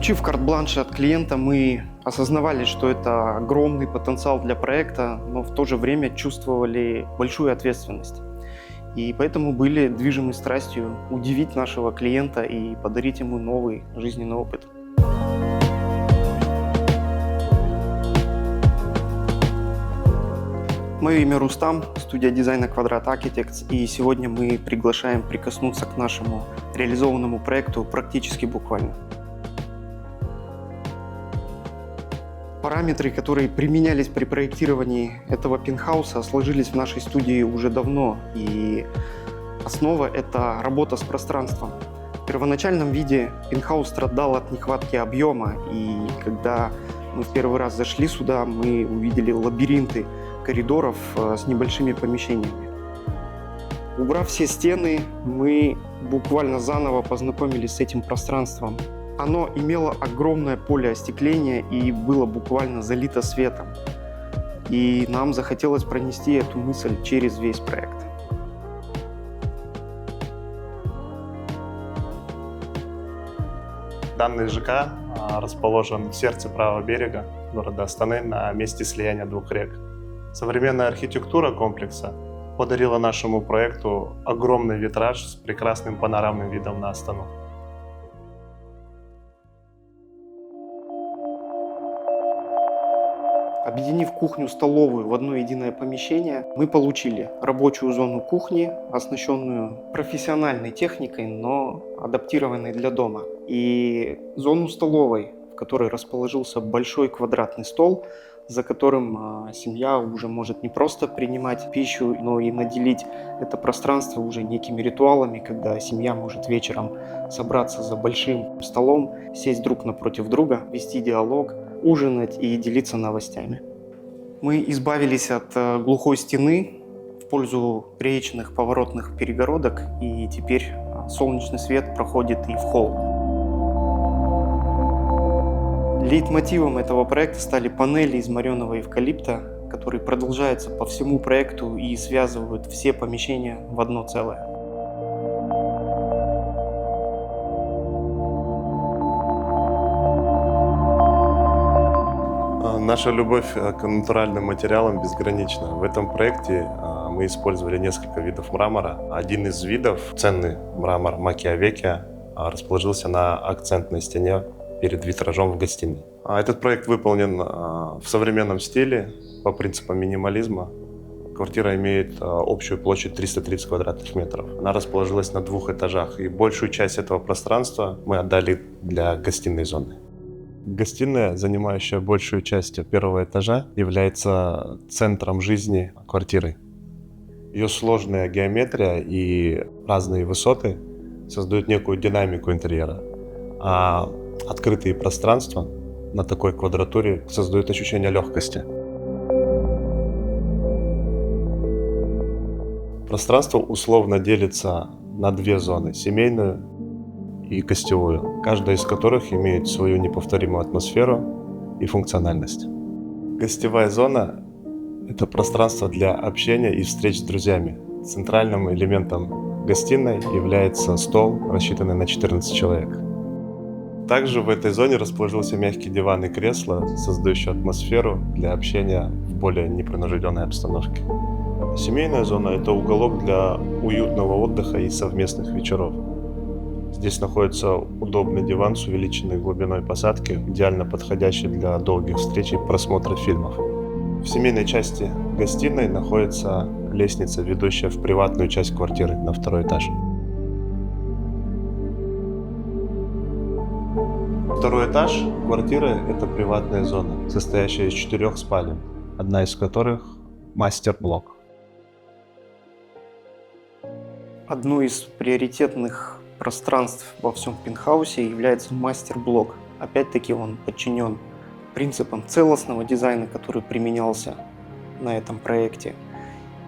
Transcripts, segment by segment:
Получив карт-бланш от клиента, мы осознавали, что это огромный потенциал для проекта, но в то же время чувствовали большую ответственность. И поэтому были движимы страстью удивить нашего клиента и подарить ему новый жизненный опыт. Мое имя Рустам, студия дизайна Quadrat Architects, и сегодня мы приглашаем прикоснуться к нашему реализованному проекту практически буквально. Параметры, которые применялись при проектировании этого пентхауса, сложились в нашей студии уже давно, и основа – это работа с пространством. В первоначальном виде пентхаус страдал от нехватки объема, и когда мы в первый раз зашли сюда, мы увидели лабиринты коридоров с небольшими помещениями. Убрав все стены, мы буквально заново познакомились с этим пространством. Оно имело огромное поле остекления и было буквально залито светом. И нам захотелось пронести эту мысль через весь проект. Данный ЖК расположен в сердце правого берега города Астаны на месте слияния двух рек. Современная архитектура комплекса подарила нашему проекту огромный витраж с прекрасным панорамным видом на Астану. Объединив кухню-столовую в одно единое помещение, мы получили рабочую зону кухни, оснащенную профессиональной техникой, но адаптированной для дома, и зону столовой, в которой расположился большой квадратный стол, за которым семья уже может не просто принимать пищу, но и наделить это пространство уже некими ритуалами, когда семья может вечером собраться за большим столом, сесть друг напротив друга, вести диалог, ужинать и делиться новостями. Мы избавились от глухой стены в пользу речных поворотных перегородок, и теперь солнечный свет проходит и в холл. Лейтмотивом этого проекта стали панели из мореного эвкалипта, которые продолжаются по всему проекту и связывают все помещения в одно целое. Наша любовь к натуральным материалам безгранична. В этом проекте мы использовали несколько видов мрамора. Один из видов, ценный мрамор Маккиавекиа, расположился на акцентной стене перед витражом в гостиной. Этот проект выполнен в современном стиле по принципам минимализма. Квартира имеет общую площадь 330 квадратных метров. Она расположилась на двух этажах, и большую часть этого пространства мы отдали для гостиной зоны. Гостиная, занимающая большую часть первого этажа, является центром жизни квартиры. Ее сложная геометрия и разные высоты создают некую динамику интерьера, а открытые пространства на такой квадратуре создают ощущение легкости. Пространство условно делится на две зоны – семейную и гостевую, каждая из которых имеет свою неповторимую атмосферу и функциональность. Гостевая зона – это пространство для общения и встреч с друзьями. Центральным элементом гостиной является стол, рассчитанный на 14 человек. Также в этой зоне расположился мягкий диван и кресло, создающие атмосферу для общения в более непринужденной обстановке. Семейная зона – это уголок для уютного отдыха и совместных вечеров. Здесь находится удобный диван с увеличенной глубиной посадки, идеально подходящий для долгих встреч и просмотра фильмов. В семейной части гостиной находится лестница, ведущая в приватную часть квартиры на второй этаж. Второй этаж квартиры – это приватная зона, состоящая из 4 спален, одна из которых – мастер-блок. Одно из приоритетных пространств во всем пентхаусе является мастер-блок. Опять-таки он подчинен принципам целостного дизайна, который применялся на этом проекте.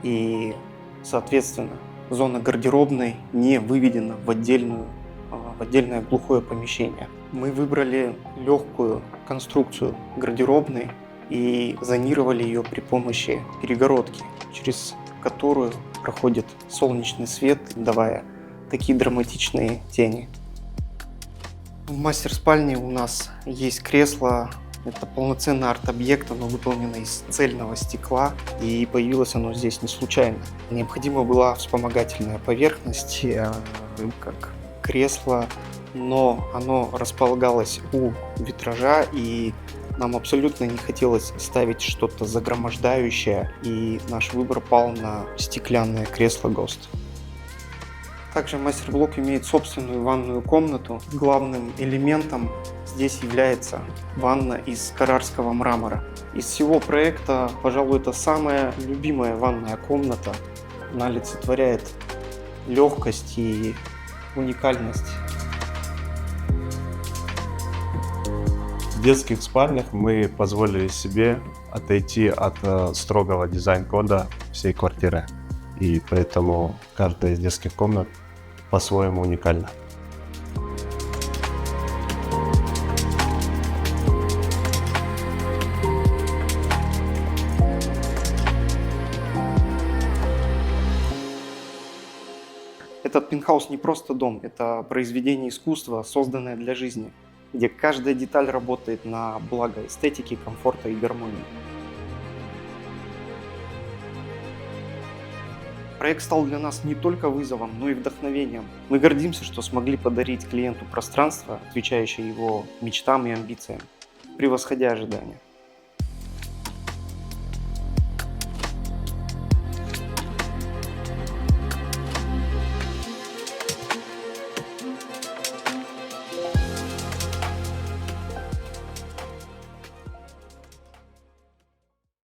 И, соответственно, зона гардеробной не выведена в отдельное глухое помещение. Мы выбрали легкую конструкцию гардеробной и зонировали ее при помощи перегородки, через которую проходит солнечный свет, давая такие драматичные тени. В мастер-спальне у нас есть кресло. Это полноценный арт-объект, оно выполнено из цельного стекла, и появилось оно здесь не случайно. Необходима была вспомогательная поверхность, как кресло, но оно располагалось у витража, и нам абсолютно не хотелось ставить что-то загромождающее, и наш выбор пал на стеклянное кресло Ghost. Также мастер-блок имеет собственную ванную комнату. Главным элементом здесь является ванна из каррарского мрамора. Из всего проекта, пожалуй, это самая любимая ванная комната. Она олицетворяет легкость и уникальность. В детских спальнях мы позволили себе отойти от строгого дизайн-кода всей квартиры. И поэтому каждая из детских комнат по-своему уникальна. Этот пентхаус не просто дом, это произведение искусства, созданное для жизни, где каждая деталь работает на благо эстетики, комфорта и гармонии. Проект стал для нас не только вызовом, но и вдохновением. Мы гордимся, что смогли подарить клиенту пространство, отвечающее его мечтам и амбициям, превосходя ожидания.